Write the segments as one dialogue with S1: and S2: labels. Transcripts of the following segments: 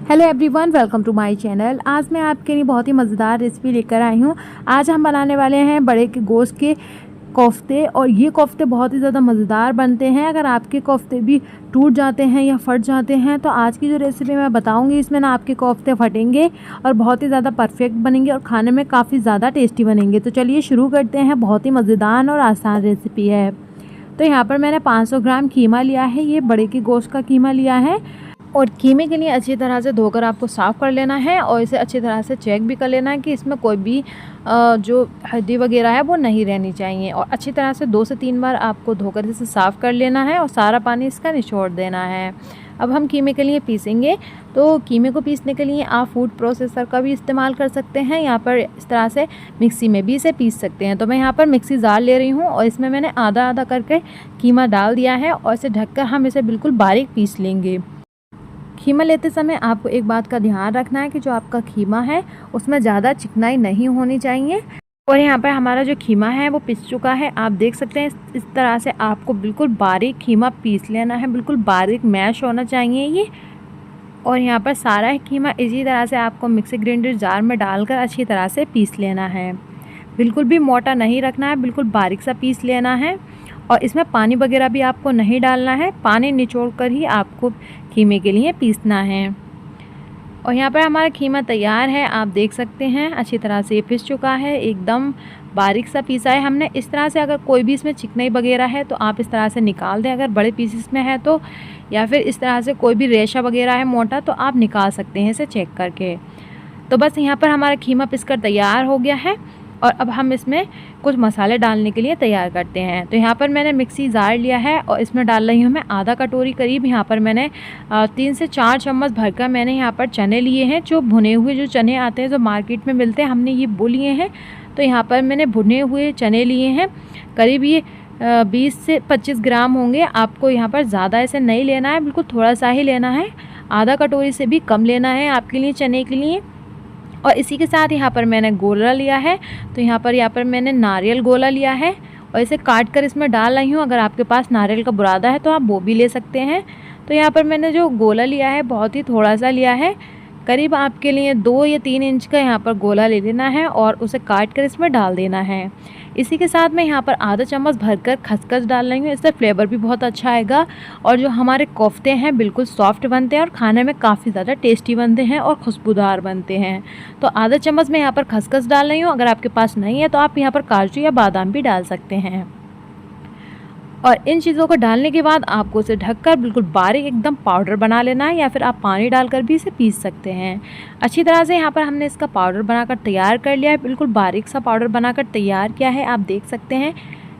S1: Hello everyone, welcome to my channel. आज मैं आपके लिए बहुत ही मज़ेदार रेसिपी लेकर आई हूँ। आज हम बनाने वाले हैं बड़े के गोश्त के कोफ्ते, और ये कोफ्ते बहुत ही ज़्यादा मज़ेदार बनते हैं। अगर आपके कोफ्ते भी टूट जाते हैं या फट जाते हैं तो आज की जो रेसिपी मैं बताऊंगी इसमें ना आपके कोफ्ते फटेंगे और बहुत ही ज़्यादा परफेक्ट बनेंगे और खाने में काफ़ी ज़्यादा टेस्टी बनेंगे। तो चलिए शुरू करते हैं। बहुत ही मज़ेदार और आसान रेसिपी है। तो यहाँ पर मैंने 500 ग्राम कीमा लिया है। ये बड़े के गोश्त का कीमा लिया है। और कीमे के लिए अच्छी तरह से धोकर आपको साफ़ कर लेना है और इसे अच्छी तरह से चेक भी कर लेना है कि इसमें कोई भी जो हड्डी वगैरह है वो नहीं रहनी चाहिए। और अच्छी तरह से 2 से 3 बार आपको धोकर इसे साफ़ कर लेना है और सारा पानी इसका निचोड़ देना है। अब हम कीमे के लिए पीसेंगे। तो कीमे को पीसने के लिए आप फूड प्रोसेसर का भी इस्तेमाल कर सकते हैं। यहाँ पर इस तरह से मिक्सी में भी इसे पीस सकते हैं। तो मैं यहाँ पर मिक्सी जार ले रही हूँ और इसमें मैंने आधा आधा करके कीमा डाल दिया है और इसे ढककर हम इसे बिल्कुल बारीक पीस लेंगे। खीमा लेते समय आपको एक बात का ध्यान रखना है कि जो आपका खीमा है उसमें ज़्यादा चिकनाई नहीं होनी चाहिए। और यहाँ पर हमारा जो खीमा है वो पिस चुका है, आप देख सकते हैं। इस तरह से आपको बिल्कुल बारीक खीमा पीस लेना है, बिल्कुल बारीक मैश होना चाहिए ये। और यहाँ पर सारा खीमा इसी तरह से आपको मिक्सी ग्राइंडर जार में डालकर अच्छी तरह से पीस लेना है। बिल्कुल भी मोटा नहीं रखना है, बिल्कुल बारीक सा पीस लेना है। और इसमें पानी वगैरह भी आपको नहीं डालना है, पानी निचोड़ कर ही आपको खीमे के लिए पीसना है। और यहाँ पर हमारा खीमा तैयार है, आप देख सकते हैं अच्छी तरह से ये पिस चुका है, एकदम बारीक सा पीसा है हमने। इस तरह से अगर कोई भी इसमें चिकनाई वगैरह है तो आप इस तरह से निकाल दें, अगर बड़े पीसेस में है तो, या फिर इस तरह से कोई भी रेशा वगैरह है मोटा तो आप निकाल सकते हैं इसे चेक करके। तो बस यहाँ पर हमारा खीमा पिसकर तैयार हो गया है और अब हम इसमें कुछ मसाले डालने के लिए तैयार करते हैं। तो यहाँ पर मैंने मिक्सी जार लिया है और इसमें डाल रही हूँ मैं आधा कटोरी करीब। यहाँ पर मैंने 3 से 4 चम्मच भरकर मैंने यहाँ पर चने लिए हैं। जो भुने हुए जो चने आते हैं जो मार्केट में मिलते हैं, हमने ये वो लिए हैं। तो यहाँ पर मैंने भुने हुए चने लिए हैं, करीब ये 20 से 25 ग्राम होंगे। आपको यहाँ पर ज़्यादा ऐसे नहीं लेना है, बिल्कुल थोड़ा सा ही लेना है। आधा कटोरी से भी कम लेना है आपके लिए चने के लिए। और इसी के साथ यहाँ पर मैंने गोला लिया है। तो यहाँ पर मैंने नारियल गोला लिया है और इसे काट कर इसमें डाल रही हूँ। अगर आपके पास नारियल का बुरादा है तो आप वो भी ले सकते हैं। तो यहाँ पर मैंने जो गोला लिया है बहुत ही थोड़ा सा लिया है, करीब आपके लिए 2 या 3 इंच का यहाँ पर गोला ले लेना है और उसे काट कर इसमें डाल देना है। इसी के साथ मैं यहाँ पर आधा चम्मच भरकर खसखस डाल रही हूँ, इससे फ्लेवर भी बहुत अच्छा आएगा और जो हमारे कोफ्ते हैं बिल्कुल सॉफ्ट बनते हैं और खाने में काफ़ी ज़्यादा टेस्टी बनते हैं और खुशबूदार बनते हैं। तो आधा चम्मच मैं यहाँ पर खसखस डाल रही हूँ। अगर आपके पास नहीं है तो आप यहाँ पर काजू या बादाम भी डाल सकते हैं। और इन चीज़ों को डालने के बाद आपको इसे ढककर बिल्कुल बारीक एकदम पाउडर बना लेना है, या फिर आप पानी डालकर भी इसे पीस सकते हैं। अच्छी तरह से यहाँ पर हमने इसका पाउडर बनाकर तैयार कर लिया है, बिल्कुल बारीक सा पाउडर बनाकर तैयार किया है, आप देख सकते हैं।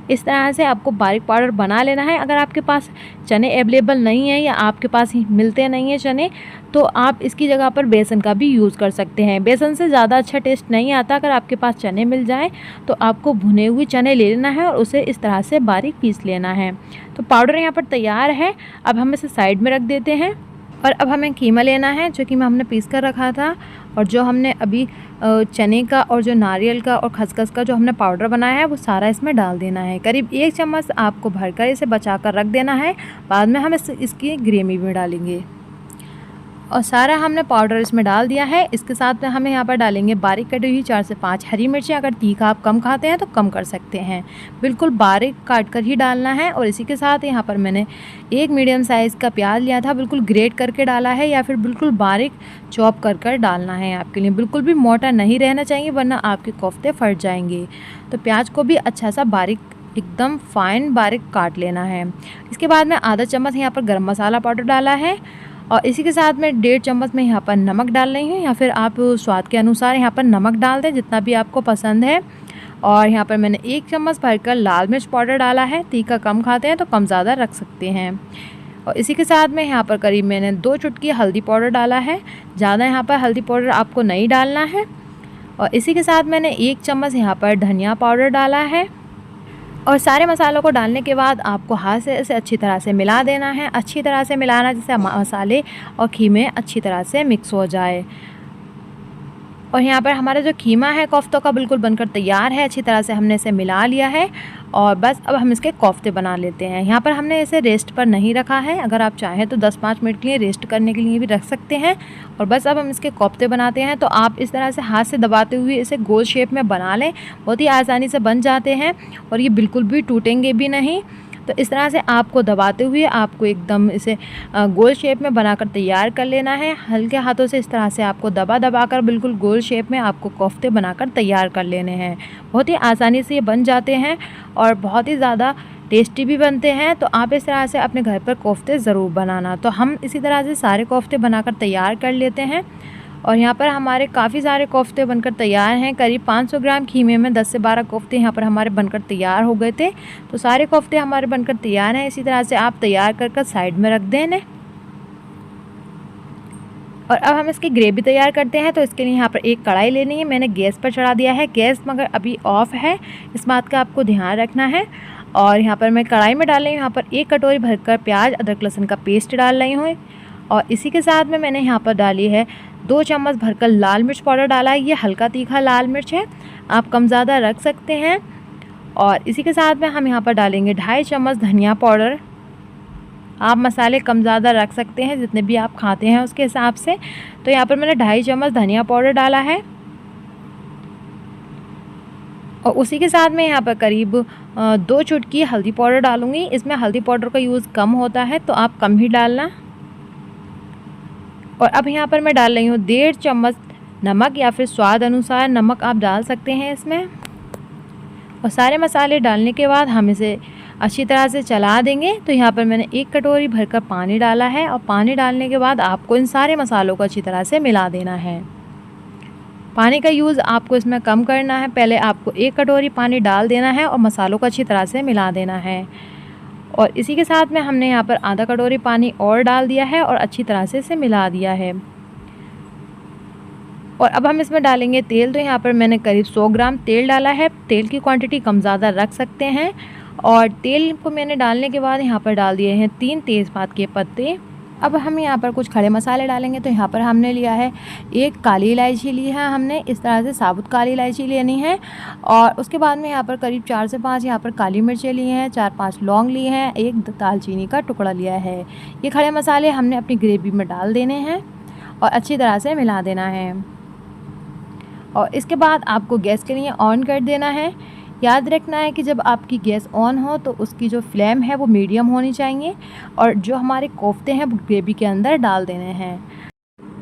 S1: इस तरह से आपको बारीक पाउडर बना लेना है। अगर आपके पास चने अवेलेबल नहीं है या आपके पास ही मिलते नहीं हैं चने, तो आप इसकी जगह पर बेसन का भी यूज़ कर सकते हैं। बेसन से ज़्यादा अच्छा टेस्ट नहीं आता। अगर आपके पास चने मिल जाए तो आपको भुने हुए चने ले लेना है और उसे इस तरह से बारीक पीस लेना है। तो पाउडर यहाँ पर तैयार है। अब हम इसे साइड में रख देते हैं और अब हमें कीमा लेना है, जो कीमा हमने पीस कर रखा था और जो हमने अभी चने का और जो नारियल का और खसखस का जो हमने पाउडर बनाया है वो सारा इसमें डाल देना है। करीब 1 चम्मच आपको भरकर इसे बचा कर रख देना है, बाद में हम इसकी ग्रेवी में डालेंगे। और सारा हमने पाउडर इसमें डाल दिया है। इसके साथ में हमें यहाँ पर डालेंगे बारीक कटी हुई 4 से 5 हरी मिर्चें। अगर तीखा आप कम खाते हैं तो कम कर सकते हैं, बिल्कुल बारीक काट कर ही डालना है। और इसी के साथ यहाँ पर मैंने 1 मीडियम साइज़ का प्याज लिया था, बिल्कुल ग्रेट करके डाला है या फिर बिल्कुल बारीक चॉप कर डालना है आपके लिए। बिल्कुल भी मोटा नहीं रहना चाहिए वरना आपके कोफ्ते फट जाएंगे। तो प्याज को भी अच्छा सा बारीक एकदम फाइन बारीक काट लेना है। इसके बाद में आधा चम्मच यहाँ पर गरम मसाला पाउडर डाला है और इसी के साथ में 1.5 चम्मच में यहाँ पर नमक डाल रही हूँ, या फिर आप स्वाद के अनुसार यहाँ पर नमक डाल दें जितना भी आपको पसंद है। और यहाँ पर मैंने 1 चम्मच भरकर लाल मिर्च पाउडर डाला है। तीखा कम खाते हैं तो कम ज़्यादा रख सकते हैं। और इसी के साथ में यहाँ पर करीब मैंने 2 चुटकी हल्दी पाउडर डाला है, ज़्यादा यहाँ पर हल्दी पाउडर आपको नहीं डालना है। और इसी के साथ मैंने 1 चम्मच यहाँ पर धनिया पाउडर डाला है। और सारे मसालों को डालने के बाद आपको हाथ से इसे अच्छी तरह से मिला देना है। अच्छी तरह से मिलाना जिससे मसाले और खीमे अच्छी तरह से मिक्स हो जाए। और यहाँ पर हमारा जो कीमा है कोफ्तों का बिल्कुल बनकर तैयार है। अच्छी तरह से हमने इसे मिला लिया है और बस अब हम इसके कोफ्ते बना लेते हैं। यहाँ पर हमने इसे रेस्ट पर नहीं रखा है, अगर आप चाहें तो 10-5 मिनट के लिए रेस्ट करने के लिए भी रख सकते हैं। और बस अब हम इसके कोफ्ते बनाते हैं। तो आप इस तरह से हाथ से दबाते हुए इसे गोल शेप में बना लें, बहुत ही आसानी से बन जाते हैं और ये बिल्कुल भी टूटेंगे भी नहीं। तो इस तरह से आपको दबाते हुए आपको एकदम इसे गोल शेप में बनाकर तैयार कर लेना है। हल्के हाथों से इस तरह से आपको दबा कर बिल्कुल गोल शेप में आपको कोफ्ते बनाकर तैयार कर लेने हैं। बहुत ही आसानी से ये बन जाते हैं और बहुत ही ज़्यादा टेस्टी भी बनते हैं। तो आप इस तरह से अपने घर पर कोफ्ते ज़रूर बनाना। तो हम इसी तरह से सारे कोफ्ते बनाकर तैयार कर लेते हैं और यहाँ पर हमारे काफ़ी सारे कोफ्ते बनकर तैयार हैं। करीब 500 ग्राम खीमे में 10 से 12 कोफ्ते यहाँ पर हमारे बनकर तैयार हो गए थे। तो सारे कोफ्ते हमारे बनकर तैयार हैं। इसी तरह से आप तैयार कर साइड में रख दें इन्हें। और अब हम इसकी ग्रेवी तैयार करते हैं। तो इसके लिए यहाँ पर एक कढ़ाई लेनी है, मैंने गैस पर चढ़ा दिया है। गैस मगर अभी ऑफ है, इस बात का आपको ध्यान रखना है। और यहाँ पर मैं कढ़ाई में डाल रही हूँ यहाँ पर 1 कटोरी भरकर प्याज अदरक लहसुन का पेस्ट डाल रही हूँ। और इसी के साथ में मैंने यहाँ पर डाली है 2 चम्मच भरकर लाल मिर्च पाउडर डाला है। ये हल्का तीखा लाल मिर्च है, आप कम ज़्यादा रख सकते हैं। और इसी के साथ में हम यहाँ पर डालेंगे 2.5 चम्मच धनिया पाउडर। आप मसाले कम ज़्यादा रख सकते हैं, जितने भी आप खाते हैं उसके हिसाब से। तो यहाँ पर मैंने 2.5 चम्मच धनिया पाउडर डाला है। और उसी के साथ में यहाँ पर करीब 2 चुटकी हल्दी पाउडर डालूँगी। इसमें हल्दी पाउडर का यूज़ कम होता है, तो आप कम ही डालना। और अब यहाँ पर मैं डाल रही हूँ 1.5 चम्मच नमक, या फिर स्वाद अनुसार नमक आप डाल सकते हैं इसमें। और सारे मसाले डालने के बाद हम इसे अच्छी तरह से चला देंगे। तो यहाँ पर मैंने 1 कटोरी भरकर पानी डाला है और पानी डालने के बाद आपको इन सारे मसालों को अच्छी तरह से मिला देना है। पानी का यूज़ आपको इसमें कम करना है, पहले आपको 1 कटोरी पानी डाल देना है और मसालों को अच्छी तरह से मिला देना है। और इसी के साथ में हमने यहाँ पर आधा कटोरी पानी और डाल दिया है और अच्छी तरह से इसे मिला दिया है। और अब हम इसमें डालेंगे तेल। तो यहाँ पर मैंने करीब 100 ग्राम तेल डाला है। तेल की क्वांटिटी कम ज़्यादा रख सकते हैं। और तेल को मैंने डालने के बाद यहाँ पर डाल दिए हैं 3 तेज़पात के पत्ते। अब हम यहाँ पर कुछ खड़े मसाले डालेंगे। तो यहाँ पर हमने लिया है 1 काली इलायची ली है हमने, इस तरह से साबुत काली इलायची लेनी है। और उसके बाद में यहाँ पर करीब 4 से 5 यहाँ पर काली मिर्चें ली हैं, 4-5 लौंग लिए हैं, 1 दालचीनी का टुकड़ा लिया है। ये खड़े मसाले हमने अपनी ग्रेवी में डाल देने हैं और अच्छी तरह से मिला देना है। और इसके बाद आपको गैस के लिए ऑन कर देना है। याद रखना है कि जब आपकी गैस ऑन हो तो उसकी जो फ्लेम है वो मीडियम होनी चाहिए और जो हमारे कोफ्ते हैं वो ग्रेवी के अंदर डाल देने हैं।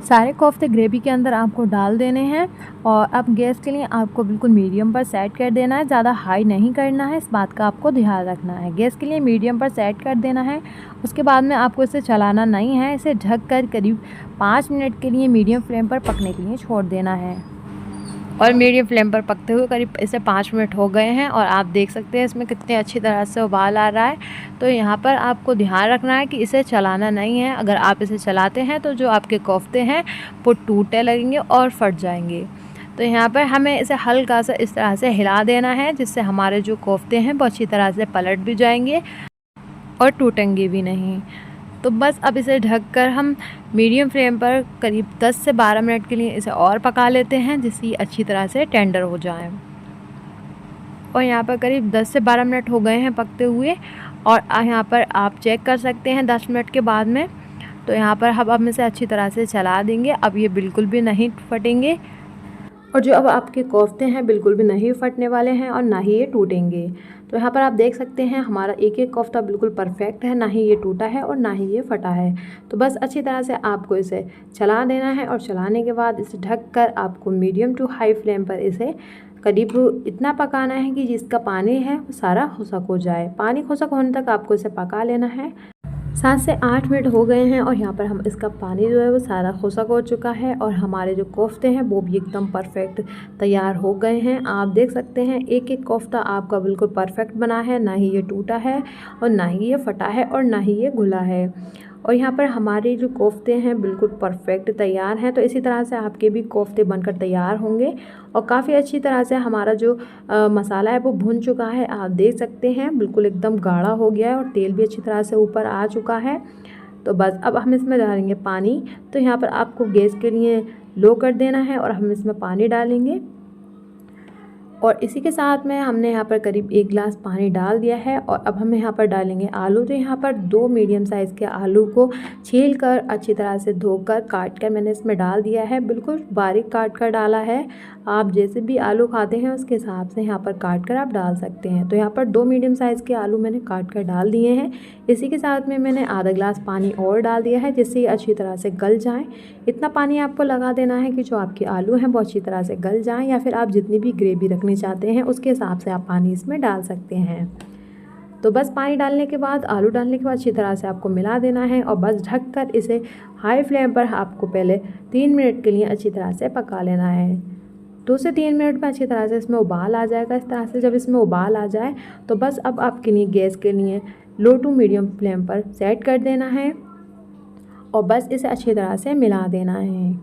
S1: सारे कोफ्ते ग्रेवी के अंदर आपको डाल देने हैं। और अब गैस के लिए आपको बिल्कुल मीडियम पर सेट कर देना है, ज़्यादा हाई नहीं करना है, इस बात का आपको ध्यान रखना है। गैस के लिए मीडियम पर सेट कर देना है। उसके बाद में आपको इसे चलाना नहीं है, इसे ढक कर करीब 5 मिनट के लिए मीडियम फ्लेम पर पकने के लिए छोड़ देना है। और मीडियम फ्लेम पर पकते हुए करीब इसे 5 मिनट हो गए हैं और आप देख सकते हैं इसमें कितने अच्छी तरह से उबाल आ रहा है। तो यहाँ पर आपको ध्यान रखना है कि इसे चलाना नहीं है, अगर आप इसे चलाते हैं तो जो आपके कोफ्ते हैं वो टूटने लगेंगे और फट जाएंगे। तो यहाँ पर हमें इसे हल्का सा इस तरह से हिला देना है, जिससे हमारे जो कोफ्ते हैं वो अच्छी तरह से पलट भी जाएंगे और टूटेंगे भी नहीं। तो बस अब इसे ढककर हम मीडियम फ्लेम पर करीब 10 से 12 मिनट के लिए इसे और पका लेते हैं, जिससे ये अच्छी तरह से टेंडर हो जाए। और यहाँ पर करीब 10 से 12 मिनट हो गए हैं पकते हुए और यहाँ पर आप चेक कर सकते हैं 10 मिनट के बाद में। तो यहाँ पर हम इसे अच्छी तरह से चला देंगे। अब ये बिल्कुल भी नहीं फटेंगे और जो अब आपके कोफ्ते हैं बिल्कुल भी नहीं फटने वाले हैं और ना ही ये टूटेंगे। तो यहाँ पर आप देख सकते हैं हमारा एक एक कोफ्ता बिल्कुल परफेक्ट है, ना ही ये टूटा है और ना ही ये फटा है। तो बस अच्छी तरह से आपको इसे चला देना है और चलाने के बाद इसे ढककर आपको मीडियम टू हाई फ्लेम पर इसे करीब इतना पकाना है कि जिसका पानी है वो सारा खुश्क हो जाए। पानी खुश्क होने तक आपको इसे पका लेना है। 7 से 8 मिनट हो गए हैं और यहाँ पर हम इसका पानी जो है वो सारा खुश्क हो चुका है और हमारे जो कोफ्ते हैं वो भी एकदम परफेक्ट तैयार हो गए हैं। आप देख सकते हैं एक एक कोफ्ता आपका बिल्कुल परफेक्ट बना है, ना ही ये टूटा है और ना ही ये फटा है और ना ही ये घुला है। और यहाँ पर हमारे जो कोफ्ते हैं बिल्कुल परफेक्ट तैयार हैं। तो इसी तरह से आपके भी कोफ्ते बनकर तैयार होंगे और काफ़ी अच्छी तरह से हमारा जो मसाला है वो भुन चुका है। आप देख सकते हैं बिल्कुल एकदम गाढ़ा हो गया है और तेल भी अच्छी तरह से ऊपर आ चुका है। तो बस अब हम इसमें डालेंगे पानी। तो यहाँ पर आपको गैस के लिए लो कर देना है और हम इसमें पानी डालेंगे। और इसी के साथ में हमने यहाँ पर करीब 1 गिलास पानी डाल दिया है। और अब हम यहाँ पर डालेंगे आलू। तो यहाँ पर 2 मीडियम साइज़ के आलू को छील कर अच्छी तरह से धोकर काट कर मैंने इसमें डाल दिया है। बिल्कुल बारीक काट कर डाला है। आप जैसे भी आलू खाते हैं उसके हिसाब से यहाँ पर काट कर आप डाल सकते हैं। तो यहाँ पर 2 मीडियम साइज़ के आलू मैंने काट कर डाल दिए हैं। इसी के साथ में मैंने आधा गिलास पानी और डाल दिया है जिससे ये अच्छी तरह से गल जाएँ। इतना पानी आपको लगा देना है कि जो आपके आलू हैं वो अच्छी तरह से गल जाएँ, या फिर आप जितनी भी ग्रेवी रखनी चाहते हैं उसके हिसाब से आप पानी इसमें डाल सकते हैं। तो बस पानी डालने के बाद, आलू डालने के बाद अच्छी तरह से आपको मिला देना है और बस ढककर इसे हाई फ्लेम पर आपको पहले 3 मिनट के लिए अच्छी तरह से पका लेना है। 2 से 3 मिनट में अच्छी तरह से इसमें उबाल आ जाएगा। इस तरह से जब इसमें उबाल आ जाए तो बस अब आपके लिए गैस के लिए लो टू मीडियम फ्लेम पर सेट कर देना है और बस इसे अच्छी तरह से मिला देना है।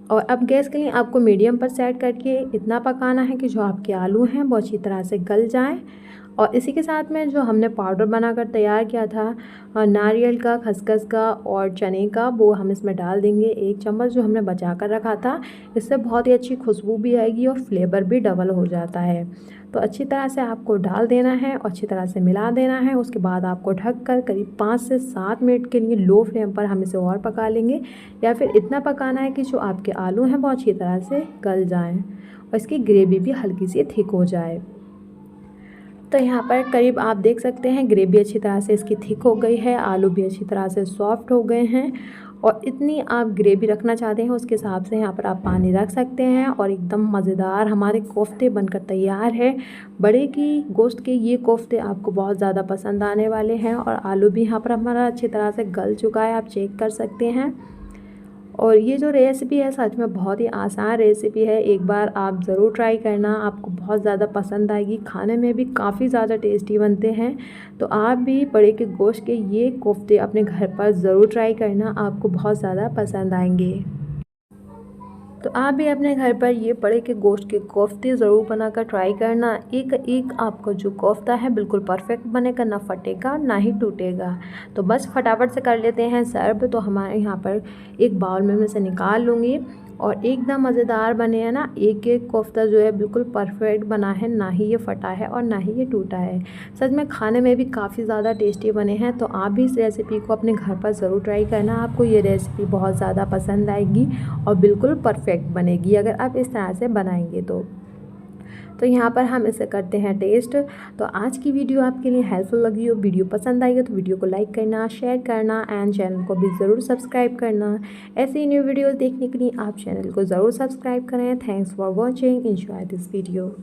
S1: और अब गैस के लिए आपको मीडियम पर सेट करके इतना पकाना है कि जो आपके आलू हैं वो अच्छी तरह से गल जाएं। और इसी के साथ में जो हमने पाउडर बनाकर तैयार किया था नारियल का, खसखस का और चने का, वो हम इसमें डाल देंगे 1 चम्मच जो हमने बचा कर रखा था। इससे बहुत ही अच्छी खुशबू भी आएगी और फ्लेवर भी डबल हो जाता है। तो अच्छी तरह से आपको डाल देना है और अच्छी तरह से मिला देना है। उसके बाद आपको ढककर करीब 5 से 7 मिनट के लिए लो फ्लेम पर हम इसे और पका लेंगे, या फिर इतना पकाना है कि जो आपके आलू हैं वो अच्छी तरह से गल जाएं और इसकी ग्रेवी भी हल्की सी थिक हो जाए। तो यहाँ पर करीब आप देख सकते हैं ग्रेवी अच्छी तरह से इसकी थिक हो गई है, आलू भी अच्छी तरह से सॉफ्ट हो गए हैं। और इतनी आप ग्रेवी रखना चाहते हैं उसके हिसाब से यहाँ पर आप पानी रख सकते हैं। और एकदम मज़ेदार हमारे कोफ्ते बनकर तैयार है। बड़े की गोश्त के ये कोफ्ते आपको बहुत ज़्यादा पसंद आने वाले हैं। और आलू भी यहाँ पर हमारा अच्छी तरह से गल चुका है, आप चेक कर सकते हैं। और ये जो रेसिपी है सच में बहुत ही आसान रेसिपी है। एक बार आप ज़रूर ट्राई करना, आपको बहुत ज़्यादा पसंद आएगी। खाने में भी काफ़ी ज़्यादा टेस्टी बनते हैं। तो आप भी बड़े के गोश्त के ये कोफ्ते अपने घर पर ज़रूर ट्राई करना, आपको बहुत ज़्यादा पसंद आएंगे। तो आप भी अपने घर पर ये बड़े के गोश्त के कोफ्ते ज़रूर बनाकर ट्राई करना। एक एक आपको जो कोफ्ता है बिल्कुल परफेक्ट बनेगा, ना फटेगा ना ही टूटेगा। तो बस फटाफट से कर लेते हैं सर्व। तो हमारे यहाँ पर एक बाउल में मैं से निकाल लूँगी और एकदम मज़ेदार बने हैं ना। एक एक कोफ्ता जो है बिल्कुल परफेक्ट बना है, ना ही ये फटा है और ना ही ये टूटा है। सच में खाने में भी काफ़ी ज़्यादा टेस्टी बने हैं। तो आप भी इस रेसिपी को अपने घर पर ज़रूर ट्राई करना, आपको ये रेसिपी बहुत ज़्यादा पसंद आएगी और बिल्कुल परफेक्ट बनेगी अगर आप इस तरह से बनाएंगे तो यहाँ पर हम इसे करते हैं टेस्ट। तो आज की वीडियो आपके लिए हेल्पफुल लगी हो, वीडियो पसंद आई हो तो वीडियो को लाइक करना, शेयर करना एंड चैनल को भी ज़रूर सब्सक्राइब करना। ऐसी न्यू वीडियोस देखने के लिए आप चैनल को ज़रूर सब्सक्राइब करें। Thanks for watching, enjoy this video.